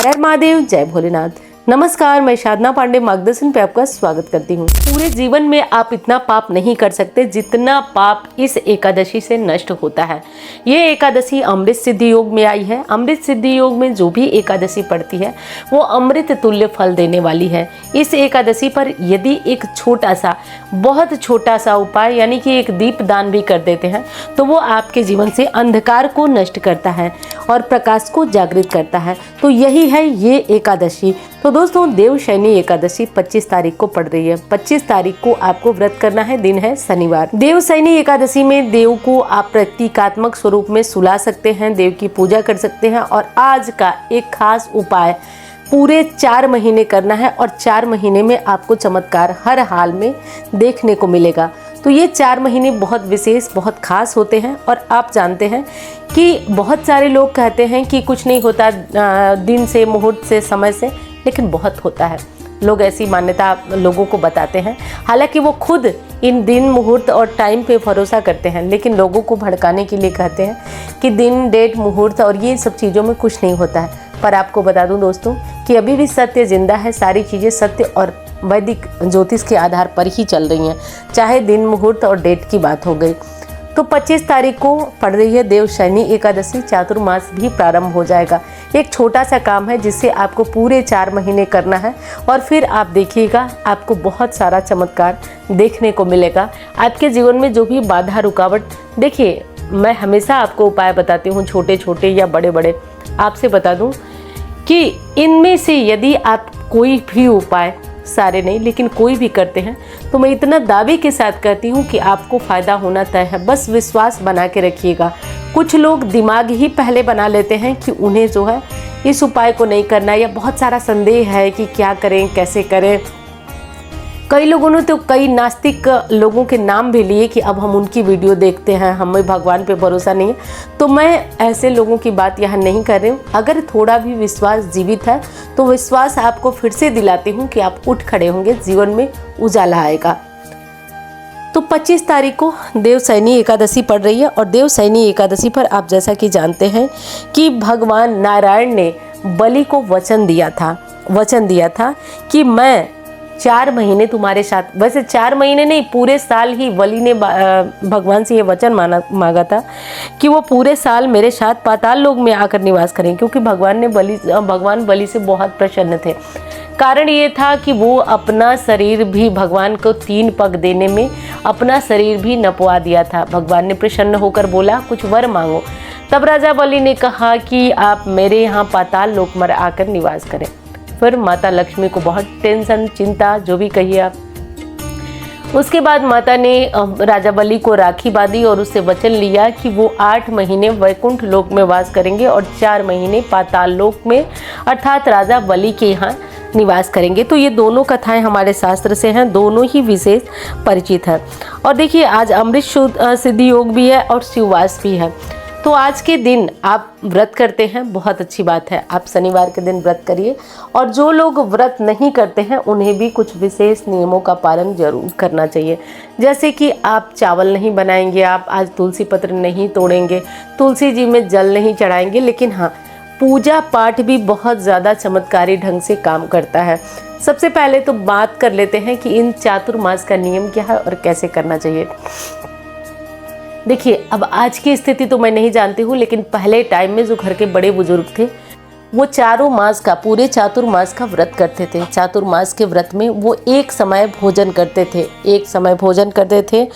हर हर महादेव, जय भोलेनाथ। नमस्कार, मैं साधना पांडे मार्गदर्शन पे आपका स्वागत करती हूँ। पूरे जीवन में आप इतना पाप नहीं कर सकते जितना पाप इस एकादशी से नष्ट होता है। ये एकादशी अमृत सिद्धि योग में आई है। अमृत सिद्धि योग में जो भी एकादशी पड़ती है वो अमृत तुल्य फल देने वाली है। इस एकादशी पर यदि एक छोटा सा, बहुत छोटा सा उपाय यानी कि एक दीप दान भी कर देते हैं तो वो आपके जीवन से अंधकार को नष्ट करता है और प्रकाश को जागृत करता है। तो यही है ये एकादशी। तो दोस्तों, देवशयनी एकादशी 25 तारीख को पड़ रही है। 25 तारीख को आपको व्रत करना है। दिन है शनिवार। देवशयनी एकादशी में देव को आप प्रतीकात्मक स्वरूप में सुला सकते हैं, देव की पूजा कर सकते हैं। और आज का एक खास उपाय पूरे 4 महीने करना है और 4 महीने में आपको चमत्कार हर हाल में देखने को मिलेगा। तो ये 4 महीने बहुत विशेष, बहुत खास होते हैं। और आप जानते हैं कि बहुत सारे लोग कहते हैं कि कुछ नहीं होता दिन से, मुहूर्त से, समय से, लेकिन बहुत होता है। लोग ऐसी मान्यता लोगों को बताते हैं, हालांकि वो खुद इन दिन, मुहूर्त और टाइम पे भरोसा करते हैं, लेकिन लोगों को भड़काने के लिए कहते हैं कि दिन, डेट, मुहूर्त और ये सब चीज़ों में कुछ नहीं होता है। पर आपको बता दूं दोस्तों कि अभी भी सत्य जिंदा है। सारी चीज़ें सत्य और वैदिक ज्योतिष के आधार पर ही चल रही हैं, चाहे दिन, मुहूर्त और डेट की बात हो गई। तो 25 तारीख को पड़ रही है देवशयनी एकादशी। चातुर्मास भी प्रारंभ हो जाएगा। एक छोटा सा काम है जिससे आपको पूरे 4 महीने करना है और फिर आप देखिएगा आपको बहुत सारा चमत्कार देखने को मिलेगा। आपके जीवन में जो भी बाधा, रुकावट, देखिए मैं हमेशा आपको उपाय बताती हूँ, छोटे छोटे या बड़े बड़े। आपसे बता दूँ कि इनमें से यदि आप कोई भी उपाय, सारे नहीं लेकिन कोई भी करते हैं, तो मैं इतना दावे के साथ कहती हूँ कि आपको फ़ायदा होना तय है। बस विश्वास बना के रखिएगा। कुछ लोग दिमाग ही पहले बना लेते हैं कि उन्हें जो है इस उपाय को नहीं करना, या बहुत सारा संदेह है कि क्या करें, कैसे करें। कई लोगों ने तो कई नास्तिक लोगों के नाम भी लिए कि अब हम उनकी वीडियो देखते हैं, हमें भगवान पे भरोसा नहीं है। तो मैं ऐसे लोगों की बात यहाँ नहीं कर रही हूँ। अगर थोड़ा भी विश्वास जीवित है तो विश्वास आपको फिर से दिलाती हूँ कि आप उठ खड़े होंगे, जीवन में उजाला आएगा। तो 25 तारीख को देवशयनी एकादशी पड़ रही है और देवशयनी एकादशी पर आप जैसा कि जानते हैं कि भगवान नारायण ने बलि को वचन दिया था कि मैं 4 महीने तुम्हारे साथ, वैसे 4 महीने नहीं, पूरे साल ही बलि ने भगवान से ये वचन मांगा था कि वो पूरे साल मेरे साथ पाताल लोक में आकर निवास करें, क्योंकि भगवान बलि से बहुत प्रसन्न थे। कारण ये था कि वो अपना शरीर भी, भगवान को 3 पग देने में अपना शरीर भी नपवा दिया था। भगवान ने प्रसन्न होकर बोला कुछ वर मांगो। तब राजा बलि ने कहा कि आप मेरे यहाँ पाताल लोक में आकर निवास करें। फिर माता लक्ष्मी को बहुत टेंशन, चिंता, जो भी कहिए आप। उसके बाद माता ने राजा बलि को राखी बांधी और उससे वचन लिया कि वो 8 महीने वैकुंठ लोक में वास करेंगे और 4 महीने पाताल लोक में, अर्थात राजा बलि के यहाँ निवास करेंगे। तो ये दोनों कथाएं हमारे शास्त्र से हैं, दोनों ही विशेष परिचित हैं। और देखिए आज अमृत सिद्धि योग भी है और शिववास भी है। तो आज के दिन आप व्रत करते हैं, बहुत अच्छी बात है। आप शनिवार के दिन व्रत करिए। और जो लोग व्रत नहीं करते हैं उन्हें भी कुछ विशेष नियमों का पालन जरूर करना चाहिए। जैसे कि आप चावल नहीं बनाएंगे, आप आज तुलसी पत्र नहीं तोड़ेंगे, तुलसी जी में जल नहीं चढ़ाएंगे। लेकिन हाँ, पूजा पाठ भी बहुत ज़्यादा चमत्कारी ढंग से काम करता है। सबसे पहले तो बात कर लेते हैं कि इन चातुर्मास का नियम क्या है और कैसे करना चाहिए। देखिए, अब आज की स्थिति तो मैं नहीं जानती हूँ, लेकिन पहले टाइम में जो घर के बड़े बुजुर्ग थे वो चारों मास का, पूरे चातुर्मास का व्रत करते थे। चातुर्मास के व्रत में वो एक समय भोजन करते थे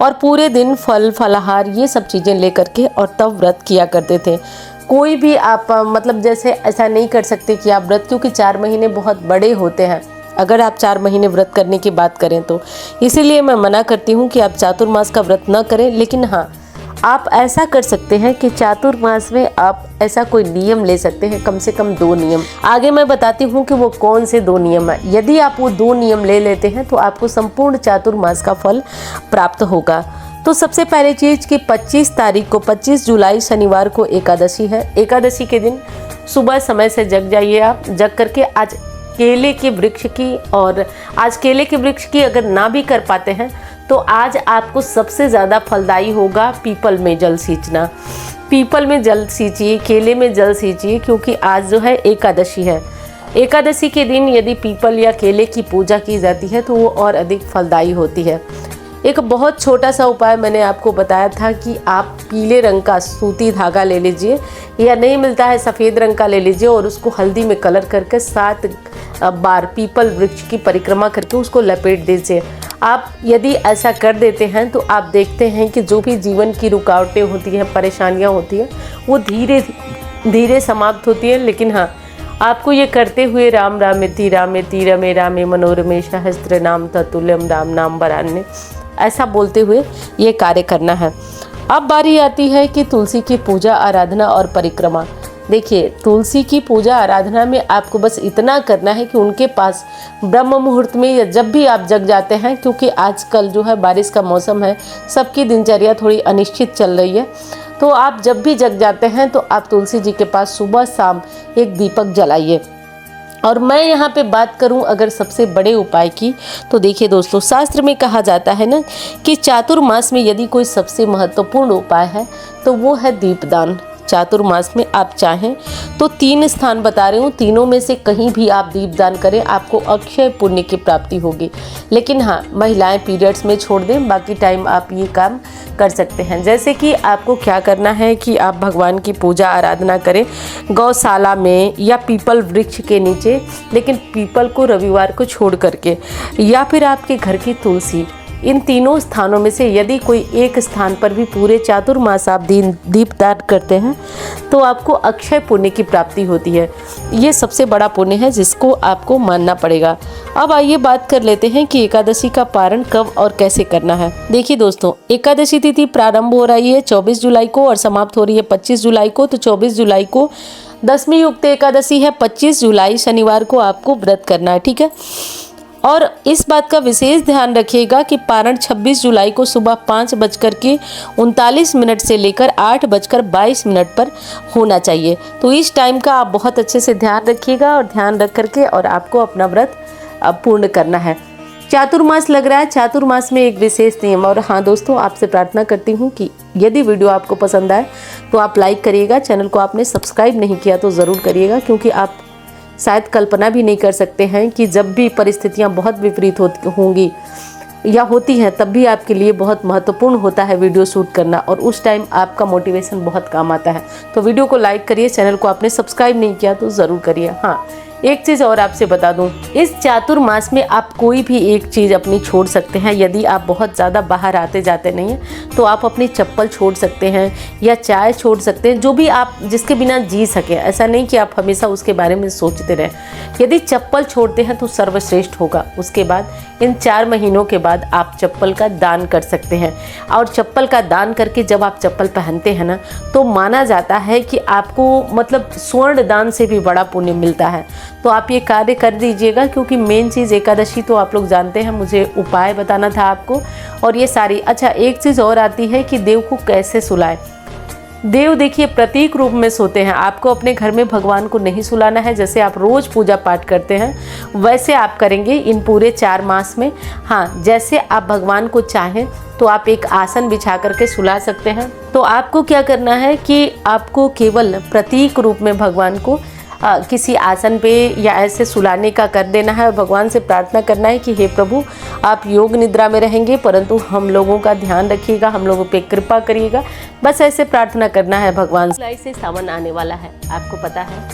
और पूरे दिन फल, फलाहार, ये सब चीज़ें लेकर के और तब व्रत किया करते थे। कोई भी आप मतलब जैसे ऐसा नहीं कर सकते कि आप व्रत, क्योंकि 4 महीने बहुत बड़े होते हैं अगर आप 4 महीने व्रत करने की बात करें तो। इसीलिए मैं मना करती हूँ कि आप चातुर्मास का व्रत न करें। लेकिन हाँ, आप ऐसा कर सकते हैं कि चातुर्मास में आप ऐसा कोई नियम ले सकते हैं, कम से कम 2 नियम। आगे मैं बताती हूँ कि वो कौन से 2 नियम है। यदि आप वो 2 नियम ले लेते हैं तो आपको संपूर्ण चातुर्मास का फल प्राप्त होगा। तो सबसे पहली चीज़ कि 25 तारीख को, 25 जुलाई शनिवार को एकादशी है। एकादशी के दिन सुबह समय से जग जाइए। आप जग करके आज केले के वृक्ष की, और आज केले के वृक्ष की अगर ना भी कर पाते हैं तो आज आपको सबसे ज़्यादा फलदायी होगा पीपल में जल सींचना। पीपल में जल सींचिए, केले में जल सींचिए, क्योंकि आज जो है एकादशी है। एकादशी के दिन यदि पीपल या केले की पूजा की जाती है तो वो और अधिक फलदायी होती है। एक बहुत छोटा सा उपाय मैंने आपको बताया था कि आप पीले रंग का सूती धागा ले लीजिए, या नहीं मिलता है सफ़ेद रंग का ले लीजिए, और उसको हल्दी में कलर करके 7 बार पीपल वृक्ष की परिक्रमा करके उसको लपेट दीजिए। आप यदि ऐसा कर देते हैं तो आप देखते हैं कि जो भी जीवन की रुकावटें होती हैं, परेशानियां होती हैं, वो धीरे धीरे समाप्त होती हैं। लेकिन हाँ, आपको ये करते हुए राम रामेति रामेति रमे रामे मनोरमे सहस्त्र नाम तत्तुल्यम राम नाम वरान्य ऐसा बोलते हुए ये कार्य करना है। अब बारी आती है कि तुलसी की पूजा आराधना और परिक्रमा। देखिए, तुलसी की पूजा आराधना में आपको बस इतना करना है कि उनके पास ब्रह्म मुहूर्त में या जब भी आप जग जाते हैं, क्योंकि आजकल जो है बारिश का मौसम है, सबकी दिनचर्या थोड़ी अनिश्चित चल रही है, तो आप जब भी जग जाते हैं तो आप तुलसी जी के पास सुबह शाम एक दीपक जलाइए। और मैं यहाँ पे बात करूँ अगर सबसे बड़े उपाय की, तो देखिए दोस्तों, शास्त्र में कहा जाता है ना कि चातुर्मास में यदि कोई सबसे महत्वपूर्ण उपाय है तो वो है दीपदान। चातुर्मास में आप चाहें तो 3 स्थान बता रही हूँ, तीनों में से कहीं भी आप दीपदान करें, आपको अक्षय पुण्य की प्राप्ति होगी। लेकिन हाँ, महिलाएं पीरियड्स में छोड़ दें, बाकी टाइम आप ये काम कर सकते हैं। जैसे कि आपको क्या करना है कि आप भगवान की पूजा आराधना करें गौशाला में या पीपल वृक्ष के नीचे, लेकिन पीपल को रविवार को छोड़ करके, या फिर आपके घर की तुलसी। इन तीनों स्थानों में से यदि कोई एक स्थान पर भी पूरे चातुर्मास आप दीपदान करते हैं तो आपको अक्षय पुण्य की प्राप्ति होती है। ये सबसे बड़ा पुण्य है जिसको आपको मानना पड़ेगा। अब आइए बात कर लेते हैं कि एकादशी का पारण कब और कैसे करना है। देखिए दोस्तों, एकादशी तिथि प्रारंभ हो रही है 24 जुलाई को और समाप्त हो रही है 25 जुलाई को। तो 24 जुलाई को दशमी युक्त एकादशी है, 25 जुलाई शनिवार को आपको व्रत करना है, ठीक है। और इस बात का विशेष ध्यान रखिएगा कि पारण 26 जुलाई को सुबह 5:39 से लेकर 8:22 पर होना चाहिए। तो इस टाइम का आप बहुत अच्छे से ध्यान रखिएगा और ध्यान रख करके और आपको अपना व्रत पूर्ण करना है। चातुर्मास लग रहा है, चातुर्मास में एक विशेष नियम। और हाँ दोस्तों, आपसे प्रार्थना करती हूँ कि यदि वीडियो आपको पसंद आए तो आप लाइक करिएगा। चैनल को आपने सब्सक्राइब नहीं किया तो ज़रूर करिएगा, क्योंकि आप शायद कल्पना भी नहीं कर सकते हैं कि जब भी परिस्थितियां बहुत विपरीत होंगी या होती हैं, तब भी आपके लिए बहुत महत्वपूर्ण होता है वीडियो शूट करना, और उस टाइम आपका मोटिवेशन बहुत काम आता है। तो वीडियो को लाइक करिए, चैनल को आपने सब्सक्राइब नहीं किया तो ज़रूर करिए। हाँ, एक चीज़ और आपसे बता दूं, इस चातुर्मास में आप कोई भी एक चीज़ अपनी छोड़ सकते हैं। यदि आप बहुत ज़्यादा बाहर आते जाते नहीं हैं तो आप अपनी चप्पल छोड़ सकते हैं या चाय छोड़ सकते हैं, जो भी आप जिसके बिना जी सकें। ऐसा नहीं कि आप हमेशा उसके बारे में सोचते रहें। यदि चप्पल छोड़ते हैं तो सर्वश्रेष्ठ होगा। उसके बाद इन 4 महीनों के बाद आप चप्पल का दान कर सकते हैं, और चप्पल का दान करके जब आप चप्पल पहनते हैं ना, तो माना जाता है कि आपको मतलब स्वर्ण दान से भी बड़ा पुण्य मिलता है। तो आप ये कार्य कर दीजिएगा, क्योंकि मेन चीज़ एकादशी तो आप लोग जानते हैं, मुझे उपाय बताना था आपको। और ये सारी, अच्छा एक चीज़ और आती है कि देव को कैसे सुलाएं। देव देखिए प्रतीक रूप में सोते हैं। आपको अपने घर में भगवान को नहीं सुलाना है, जैसे आप रोज़ पूजा पाठ करते हैं वैसे आप करेंगे इन पूरे 4 मास में। हाँ, जैसे आप भगवान को चाहें तो आप एक आसन बिछा करके सुला सकते हैं। तो आपको क्या करना है कि आपको केवल प्रतीक रूप में भगवान को किसी आसन पे या ऐसे सुलाने का कर देना है, और भगवान से प्रार्थना करना है कि हे प्रभु, आप योग निद्रा में रहेंगे परंतु हम लोगों का ध्यान रखिएगा, हम लोगों पे कृपा करिएगा। बस ऐसे प्रार्थना करना है भगवान से। जुलाई से सावन आने वाला है। आपको पता है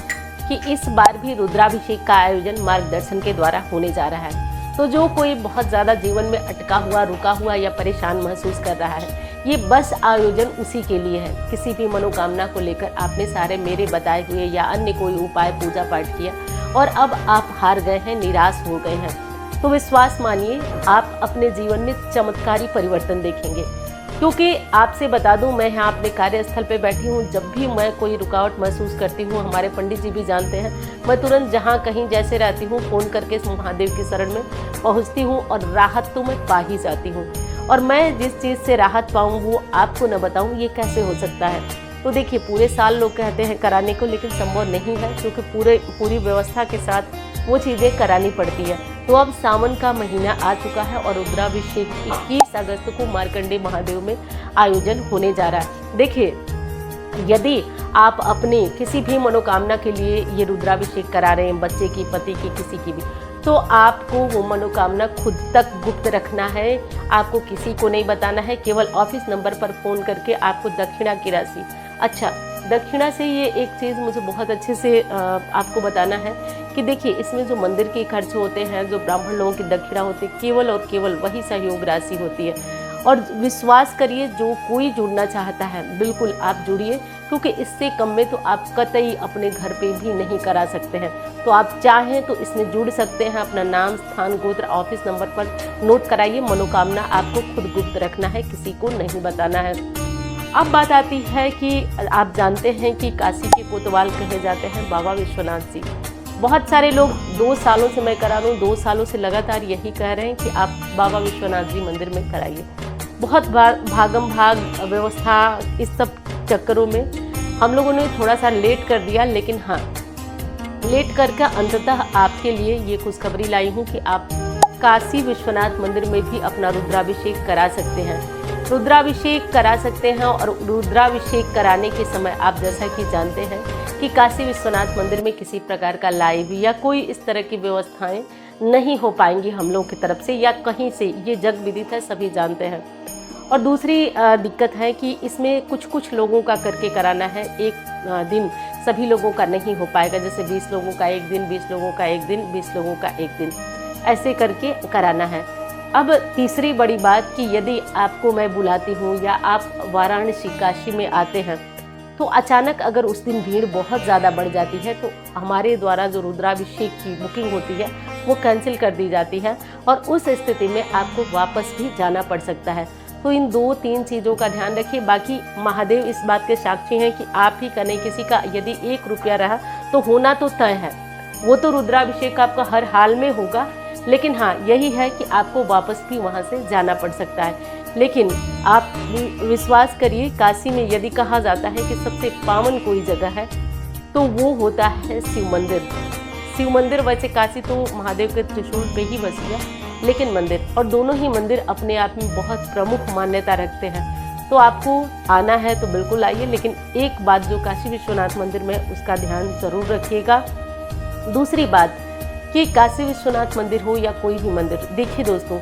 कि इस बार भी रुद्राभिषेक का आयोजन मार्गदर्शन के द्वारा होने जा रहा है। तो जो कोई बहुत ज़्यादा जीवन में अटका हुआ, रुका हुआ या परेशान महसूस कर रहा है, ये बस आयोजन उसी के लिए है। किसी भी मनोकामना को लेकर आपने सारे मेरे बताए हुए या अन्य कोई उपाय पूजा पाठ किया और अब आप हार गए हैं, निराश हो गए हैं, तो विश्वास मानिए आप अपने जीवन में चमत्कारी परिवर्तन देखेंगे। क्योंकि आपसे बता दूं, मैं यहाँ अपने कार्यस्थल पे बैठी हूँ, जब भी मैं कोई रुकावट महसूस करती हूँ, हमारे पंडित जी भी जानते हैं, मैं तुरंत जहाँ कहीं जैसे रहती हूँ फ़ोन करके महादेव की शरण में पहुँचती हूँ और राहत तो मैं पा ही जाती हूँ। और मैं जिस चीज़ से राहत पाऊँ वो आपको न बताऊँ, ये कैसे हो सकता है। तो देखिए, पूरे साल लोग कहते हैं कराने को, लेकिन संभव नहीं है, क्योंकि पूरी व्यवस्था के साथ वो चीज़ें करानी पड़ती है। तो अब सावन का महीना आ चुका है और रुद्राभिषेक 21 अगस्त को मार्कंडेय महादेव में आयोजन होने जा रहा है। देखिए, यदि आप अपने किसी भी मनोकामना के लिए ये रुद्राभिषेक करा रहे हैं, बच्चे की, पति की, किसी की भी, तो आपको वो मनोकामना खुद तक गुप्त रखना है। आपको किसी को नहीं बताना है। केवल ऑफिस नंबर पर फ़ोन करके आपको दक्षिणा की राशि, अच्छा दक्षिणा से ये एक चीज़ मुझे बहुत अच्छे से आपको बताना है कि देखिए, इसमें जो मंदिर के खर्च होते हैं, जो ब्राह्मण लोगों की दक्षिणा होती है, केवल और केवल वही सहयोग राशि होती है। और विश्वास करिए, जो कोई जुड़ना चाहता है बिल्कुल आप जुड़िए, क्योंकि इससे कम में तो आप कतई अपने घर पे भी नहीं करा सकते हैं। तो आप चाहें तो इसमें जुड़ सकते हैं। अपना नाम, स्थान, गोत्र, ऑफिस नंबर पर नोट कराइए। मनोकामना आपको खुद गुप्त रखना है, किसी को नहीं बताना है। अब बात आती है कि आप जानते हैं कि काशी के कोतवाल कहे जाते हैं बाबा विश्वनाथ जी। बहुत सारे लोग 2 सालों से मैं करा रहा हूँ, 2 सालों से लगातार यही कह रहे हैं कि आप बाबा विश्वनाथ जी मंदिर में कराइए। बहुत बार भागम भाग व्यवस्था, इस सब चक्करों में हम लोगों ने थोड़ा सा लेट कर दिया, लेकिन हाँ, लेट करके अंततः आपके लिए ये खुशखबरी लाई हूँ कि आप काशी विश्वनाथ मंदिर में भी अपना रुद्राभिषेक करा सकते हैं। रुद्राभिषेक करा सकते हैं और रुद्राभिषेक कराने के समय आप जैसा कि जानते हैं कि काशी विश्वनाथ मंदिर में किसी प्रकार का लाइव या कोई इस तरह की व्यवस्थाएं नहीं हो पाएंगी हम लोगों की तरफ से या कहीं से, ये जग विदित है, सभी जानते हैं। और दूसरी दिक्कत है कि इसमें कुछ लोगों का करके कराना है। एक दिन सभी लोगों का नहीं हो पाएगा, जैसे 20 लोगों का एक दिन, 20 लोगों का एक दिन, 20 लोगों का एक दिन, ऐसे करके कराना है। अब तीसरी बड़ी बात कि यदि आपको मैं बुलाती हूँ या आप वाराणसी, काशी में आते हैं, तो अचानक अगर उस दिन भीड़ बहुत ज़्यादा बढ़ जाती है तो हमारे द्वारा जो रुद्राभिषेक की बुकिंग होती है वो कैंसिल कर दी जाती है और उस स्थिति में आपको वापस भी जाना पड़ सकता है। तो इन 2-3 चीज़ों का ध्यान रखिए। बाकी महादेव इस बात के साक्षी हैं कि आप ही का नहीं, किसी का यदि 1 रुपया रहा तो होना तो तय है। वो तो रुद्राभिषेक आपका हर हाल में होगा, लेकिन हाँ, यही है कि आपको वापस भी वहाँ से जाना पड़ सकता है। लेकिन आप विश्वास करिए, काशी में यदि कहा जाता है कि सबसे पावन कोई जगह है तो वो होता है शिव मंदिर। शिव मंदिर, वैसे काशी तो महादेव के त्रिशूल पे ही बसी है, लेकिन मंदिर, और दोनों ही मंदिर अपने आप में बहुत प्रमुख मान्यता रखते हैं। तो आपको आना है तो बिल्कुल आइए, लेकिन एक बात जो काशी विश्वनाथ मंदिर में, उसका ध्यान जरूर रखिएगा। दूसरी बात कि काशी विश्वनाथ मंदिर हो या कोई भी मंदिर, देखिए दोस्तों,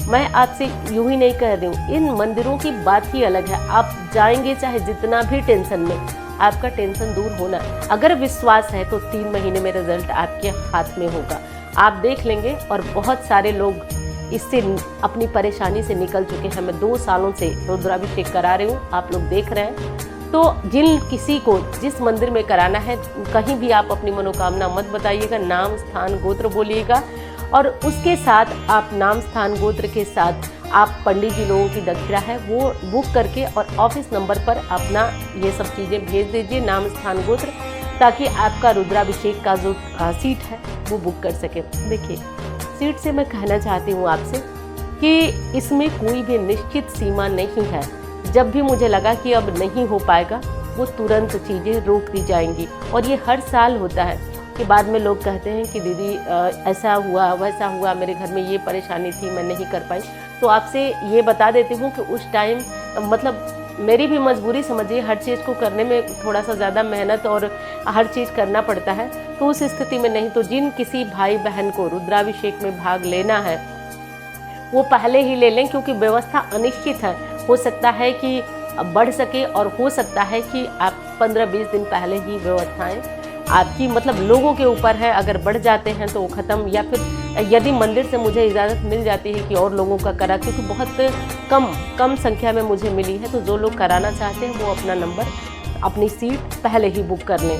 मैं आपसे यूं ही नहीं कह रही हूँ, इन मंदिरों की बात ही अलग है। आप जाएंगे चाहे जितना भी टेंशन में, आपका टेंशन दूर होना, अगर विश्वास है तो 3 महीने में रिजल्ट आपके हाथ में होगा, आप देख लेंगे। और बहुत सारे लोग इससे अपनी परेशानी से निकल चुके हैं। मैं 2 सालों से रुद्राभिषेक करा रही हूँ, आप लोग देख रहे हैं। तो जिन किसी को जिस मंदिर में कराना है, कहीं भी आप अपनी मनोकामना मत बताइएगा, नाम, स्थान, गोत्र बोलिएगा और उसके साथ आप नाम, स्थान, गोत्र के साथ आप पंडित जी लोगों की दक्षिणा है वो बुक करके और ऑफिस नंबर पर अपना ये सब चीज़ें भेज दीजिए, नाम, स्थान, गोत्र, ताकि आपका रुद्राभिषेक का जो सीट है वो बुक कर सके। देखिए, सीट से मैं कहना चाहती हूँ आपसे कि इसमें कोई भी निश्चित सीमा नहीं है। जब भी मुझे लगा कि अब नहीं हो पाएगा, वो तुरंत चीज़ें रोक दी जाएंगी। और ये हर साल होता है कि बाद में लोग कहते हैं कि दीदी ऐसा हुआ, वैसा हुआ, मेरे घर में ये परेशानी थी, मैं नहीं कर पाई। तो आपसे ये बता देती हूँ कि उस टाइम मतलब मेरी भी मजबूरी समझिए, हर चीज़ को करने में थोड़ा सा ज़्यादा मेहनत और हर चीज़ करना पड़ता है। तो उस स्थिति में नहीं, तो जिन किसी भाई बहन को रुद्राभिषेक में भाग लेना है वो पहले ही ले लें, क्योंकि व्यवस्था अनिश्चित है। हो सकता है कि बढ़ सके और हो सकता है कि आप 15-20 दिन पहले ही व्यवस्थाएं आपकी, मतलब लोगों के ऊपर है, अगर बढ़ जाते हैं तो वो ख़त्म, या फिर यदि मंदिर से मुझे इजाज़त मिल जाती है कि और लोगों का करा, क्योंकि बहुत कम संख्या में मुझे मिली है। तो जो लोग कराना चाहते हैं वो अपना नंबर, अपनी सीट पहले ही बुक कर लें।